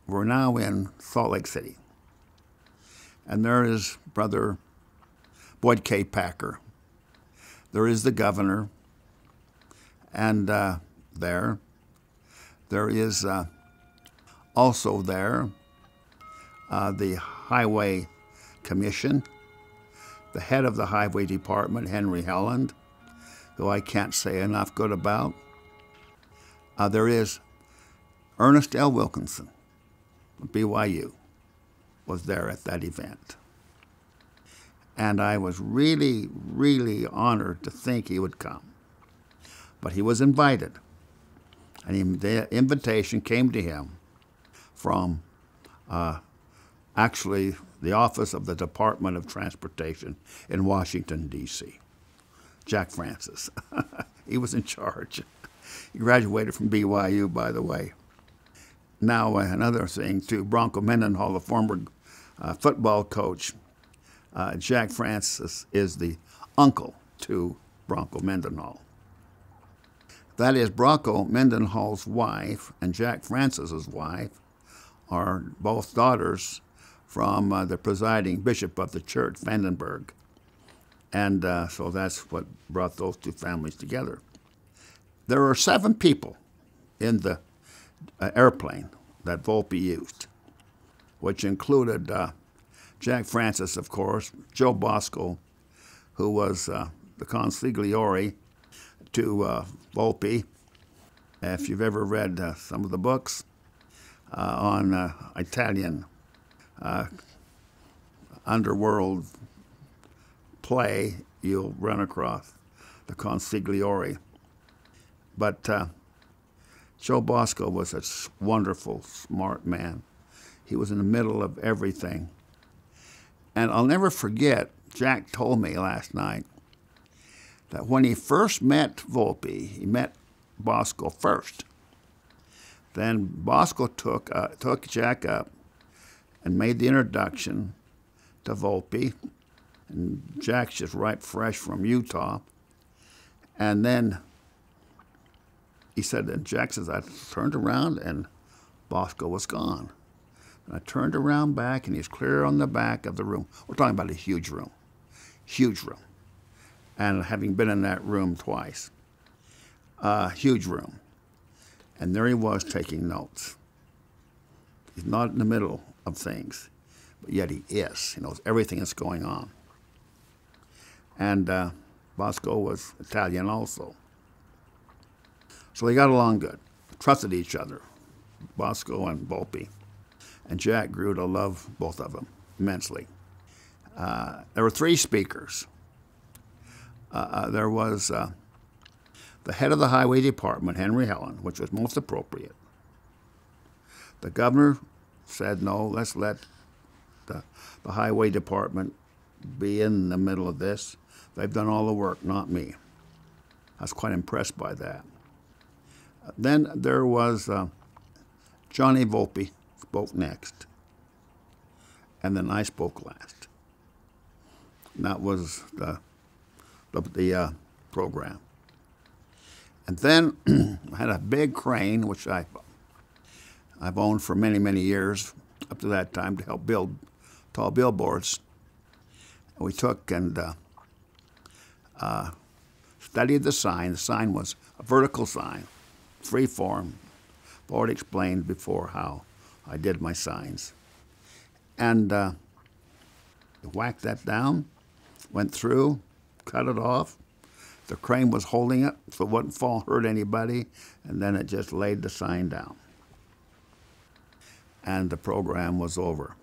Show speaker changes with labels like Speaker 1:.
Speaker 1: we're now in Salt Lake City. And there is Brother Boyd K. Packer. There is the governor. And there is also there the Highway Commission, the head of the Highway Department, Henry Helland, who I can't say enough good about. There is Ernest L. Wilkinson, BYU, was there at that event. And I was really, really honored to think he would come. But he was invited. And the invitation came to him from actually the office of the Department of Transportation in Washington, D.C. Jack Francis. He was in charge. He graduated from BYU, by the way. Now, another thing, too, Bronco Mendenhall, the former football coach, Jack Francis is the uncle to Bronco Mendenhall. That is, Bronco Mendenhall's wife and Jack Francis's wife are both daughters from the presiding bishop of the church, Vandenberg. And so that's what brought those two families together. There are 7 people in the airplane that Volpe used, which included Jack Francis, of course, Joe Bosco, who was the consigliere to Volpe. If you've ever read some of the books on Italian underworld play, you'll run across the consigliere. But Joe Bosco was a wonderful, smart man. He was in the middle of everything. And I'll never forget, Jack told me last night that when he first met Volpe, he met Bosco first. Then Bosco took Jack up and made the introduction to Volpe. And Jack's just right fresh from Utah. And then he said, and Jack says, I turned around and Bosco was gone. And I turned around back and he's clear on the back of the room. We're talking about a huge room. Huge room. And having been in that room twice. Huge room. And there he was taking notes. He's not in the middle of things, but yet he is. He knows everything that's going on. And Bosco was Italian also. So they got along good, trusted each other, Bosco and Volpe. And Jack grew to love both of them immensely. There were 3 speakers. There was the head of the Highway Department, Henry Helland, which was most appropriate. The governor said, no, let's let the Highway Department be in the middle of this. They've done all the work, not me. I was quite impressed by that. Then there was Johnny Volpe spoke next. And then I spoke last. And that was the program. And then I had a big crane, which I've owned for many, many years, up to that time, to help build tall billboards. And we took and studied the sign. The sign was a vertical sign, free form. I've already explained before how I did my signs. And whacked that down, went through, cut it off. The crane was holding it so it wouldn't fall, hurt anybody, and then it just laid the sign down. And the program was over.